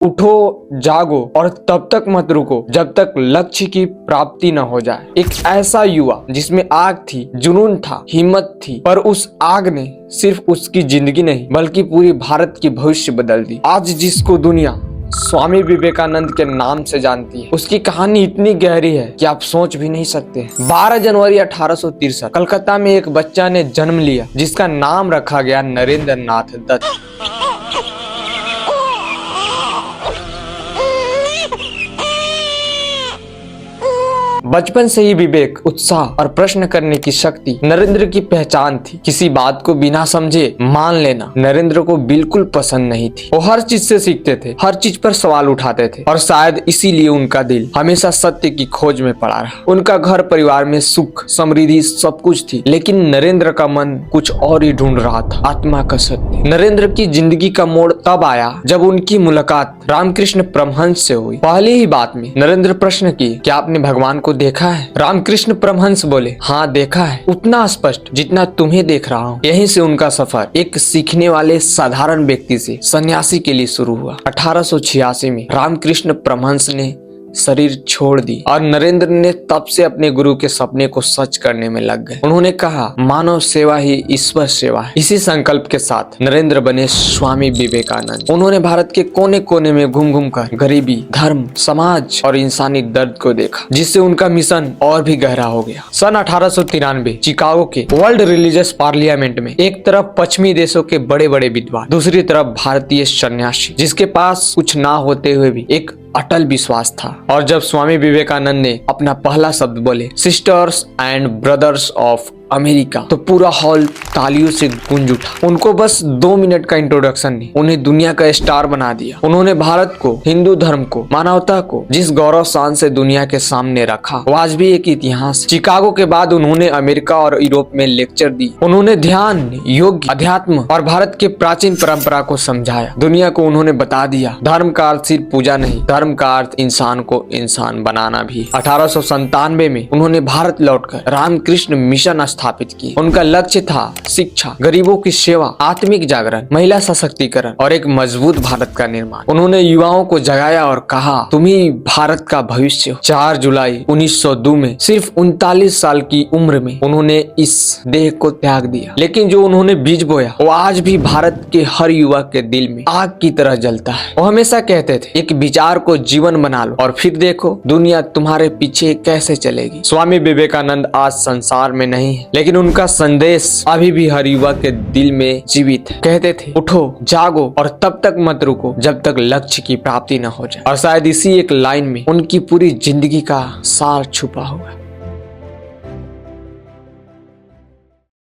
उठो, जागो और तब तक मत रुको जब तक लक्ष्य की प्राप्ति न हो जाए। एक ऐसा युवा जिसमें आग थी, जुनून था, हिम्मत थी, पर उस आग ने सिर्फ उसकी जिंदगी नहीं बल्कि पूरी भारत की भविष्य बदल दी। आज जिसको दुनिया स्वामी विवेकानंद के नाम से जानती है, उसकी कहानी इतनी गहरी है कि आप सोच भी नहीं सकते। 12 जनवरी 1863 कलकत्ता में एक बच्चा ने जन्म लिया जिसका नाम रखा गया नरेंद्र नाथ दत्त। बचपन से ही विवेक, उत्साह और प्रश्न करने की शक्ति नरेंद्र की पहचान थी। किसी बात को बिना समझे मान लेना नरेंद्र को बिल्कुल पसंद नहीं थी। वो हर चीज से सीखते थे, हर चीज पर सवाल उठाते थे और शायद इसीलिए उनका दिल हमेशा सत्य की खोज में पड़ा रहा। उनका घर परिवार में सुख समृद्धि सब कुछ थी, लेकिन नरेंद्र का मन कुछ और ही ढूंढ रहा था, आत्मा का सत्य। नरेंद्र की जिंदगी का मोड़ तब आया जब उनकी मुलाकात रामकृष्ण परमहंस से हुई। पहली ही बात में नरेंद्र प्रश्न की, क्या आपने भगवान को देखा है? रामकृष्ण परमहंस बोले, हाँ देखा है, उतना स्पष्ट जितना तुम्हें देख रहा हूँ। यहीं से उनका सफर एक सीखने वाले साधारण व्यक्ति से सन्यासी के लिए शुरू हुआ। 1886 में रामकृष्ण परमहंस ने शरीर छोड़ दी और नरेंद्र ने तब से अपने गुरु के सपने को सच करने में लग गए। उन्होंने कहा, मानव सेवा ही ईश्वर सेवा है। इसी संकल्प के साथ नरेंद्र बने स्वामी विवेकानंद। उन्होंने भारत के कोने कोने में घूम घूम कर गरीबी, धर्म, समाज और इंसानी दर्द को देखा, जिससे उनका मिशन और भी गहरा हो गया। सन 1893 चिकागो के वर्ल्ड रिलीजियस पार्लियामेंट में एक तरफ पश्चिमी देशों के बड़े बड़े विद्वान, दूसरी तरफ भारतीय सन्यासी, जिसके पास कुछ ना होते हुए भी एक अटल विश्वास था। और जब स्वामी विवेकानंद ने अपना पहला शब्द बोले, sisters and brothers of America, तो पूरा हॉल तालियों से गूंज उठा। उनको बस 2 मिनट का इंट्रोडक्शन नहीं, उन्हें दुनिया का स्टार बना दिया। उन्होंने भारत को, हिंदू धर्म को, मानवता को जिस गौरव शान से दुनिया के सामने रखा, वो आज भी एक इतिहास। चिकागो के बाद उन्होंने अमेरिका और यूरोप में लेक्चर दी। उन्होंने ध्यान, योग, अध्यात्म और भारत के प्राचीन परंपरा को समझाया। दुनिया को उन्होंने बता दिया, धर्म का अर्थ सिर्फ पूजा नहीं, धर्म का अर्थ इंसान को इंसान बनाना भी। 1897 में उन्होंने भारत लौटकर रामकृष्ण मिशन स्थापित की। उनका लक्ष्य था शिक्षा, गरीबों की सेवा, आत्मिक जागरण, महिला सशक्तिकरण और एक मजबूत भारत का निर्माण। उन्होंने युवाओं को जगाया और कहा, तुम ही भारत का भविष्य हो। 4 जुलाई 1902 में सिर्फ 39 साल की उम्र में उन्होंने इस देह को त्याग दिया, लेकिन जो उन्होंने बीज बोया वो आज भी भारत के हर युवा के दिल में आग की तरह जलता है। वो हमेशा कहते थे, एक विचार को जीवन बना लो और फिर देखो दुनिया तुम्हारे पीछे कैसे चलेगी। स्वामी विवेकानंद आज संसार में नहीं है, लेकिन उनका संदेश अभी भी हर युवा के दिल में जीवित है। कहते थे, उठो, जागो और तब तक मत रुको जब तक लक्ष्य की प्राप्ति न हो जाए। और शायद इसी एक लाइन में उनकी पूरी जिंदगी का सार छुपा हुआ है।